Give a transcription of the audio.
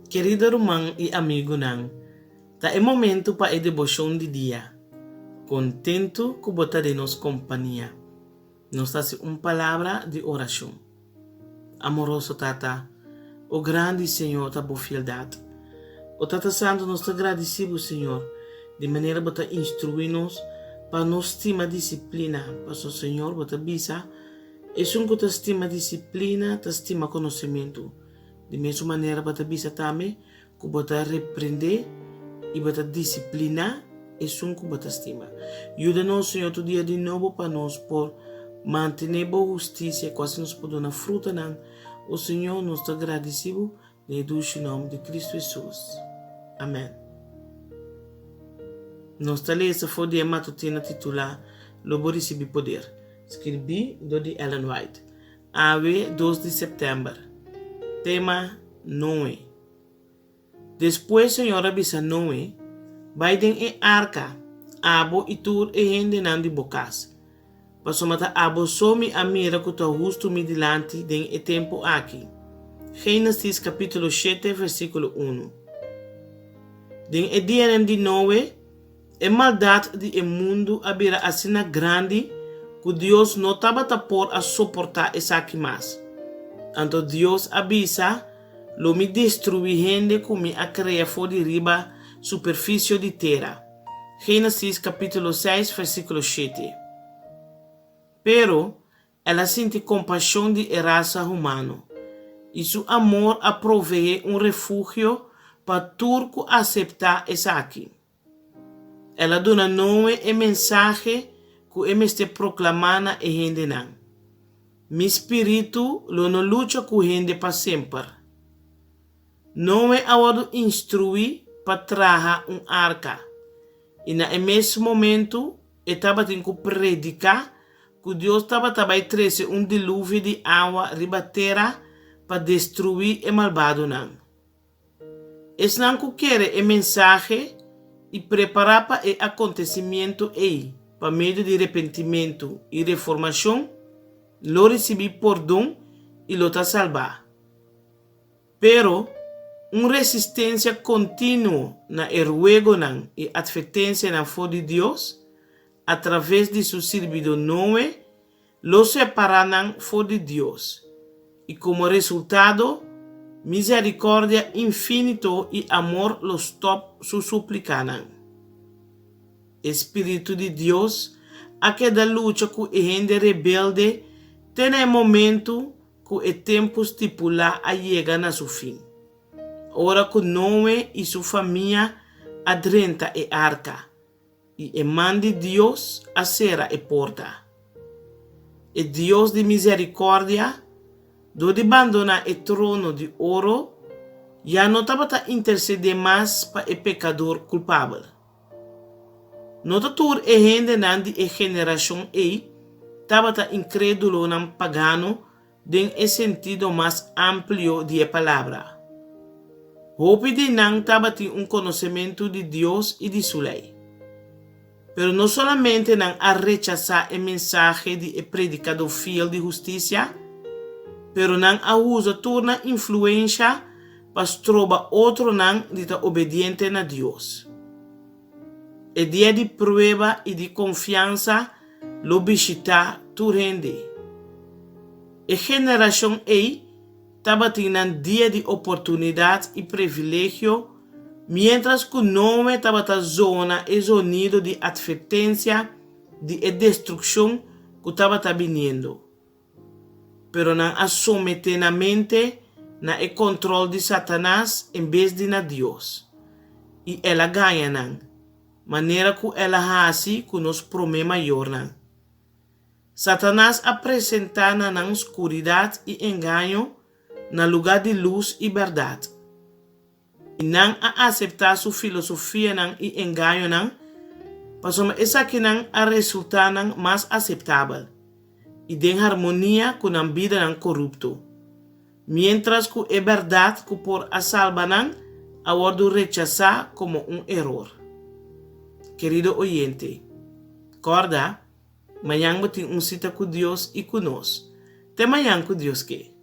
Querido irmão e amigo não, tá é momento para a devoção de dia. Contento que botar de nos companhia. Nos dá uma palavra de oração. Amoroso Tata, o grande Senhor tá boa fieldade. O Tata Santo nos agradecido, Senhor, de maneira botar instruir-nos para nos estima disciplina, para o Senhor botar bisa. E se um que estima disciplina, te estima conhecimento. De mesma maneira, bota bisa também, que bota repreender e bota disciplina, e um que bota estima. Ajuda-nos, Senhor, todo dia de novo para nós, por manter boa justiça, quase nos por dar fruta, não. O Senhor nos está agradecido, em nome de Cristo Jesus. Amém. Nós está lendo essa folha matutina titular, Lobo receber poder. Escrevi do de Ellen White. Ave 2 de setembro. Tema Noé. Depois, Senhora bisa Noé, Biden e arca, abo e tur e hende nan di bocas. Pasomata abo somi a mira que ta justo mi dilante den e tempo aqui. Gênesis capítulo 7, versículo 1. Den e dia de Noé, e maldade de e mundo abira asina grande, que Deus não estava por a suportar essa aqui mais. Então Deus avisa, lo me destruir gente como a criar fora de riba superfície de terra. Gênesis capítulo 6, versículo 7. Pero ela sente compaixão de raça humana e seu amor a prover refúgio para turco aceitar essa aqui. Ela dona nome e mensagem que este proclamando e gente não. Mi espírito lo no luta com gente para sempre. Não é agora instruir para trazer arca. E na mesmo momento, estava tendo que predicar que Deus estava trazer dilúvio de água ribatera para destruir o malvado não. Es não que quer mensagem e preparar para o acontecimento para meio de arrependimento e reformação. Lo recebi perdão e lo está salvar. Pero, resistência contínua na ruego e advertência na fora de Deus, através de seu servidor Noé, lo separaram fora de Deus. E como resultado, misericórdia infinito e amor lo stop su suplicaram. Espírito de Deus, a cada luta com a gente rebelde, tem momento que o tempo estipulado a chegar a seu fim. Ora que Noé e sua família adrenta e arca, e mande Deus a serra e porta. E Deus de misericórdia, do de abandonar o trono de ouro, já não estava a interceder mais para o pecador culpável. Nota tur e gente nandi e geração estava incrédulo não pagano em o sentido mais amplo de a palavra. Hope de não estava conhecimento de Deus e de sua lei. Pero não solamente não a rechazar a mensagem de predicador fiel de justiça, pero não a usa torna influência para trobar outro não de obediente a Deus. É dia de prova e de confiança lo visita tu rende. A geração estava tendo dia de oportunidade e privilégio, mientras que não estava na zona e sonido de advertência de destruição que estava vindo. Pero não a someter na mente na o controle de Satanás em vez de na Deus. E ela ganha não. Maneira que ela hace que nos promete maior não. Satanás apresenta na escuridade e engano no lugar de luz e verdade. E não a aceitar sua filosofia não e engano não, passou essa que não a resultar não mais aceitável e de harmonia com a vida não corrupto. Mientras que é verdade que por a salva não, a ordo rechazar como erro. Querido oyente, acorda, amanhã vou ter cita com Deus e conosco. Até amanhã com Deus que.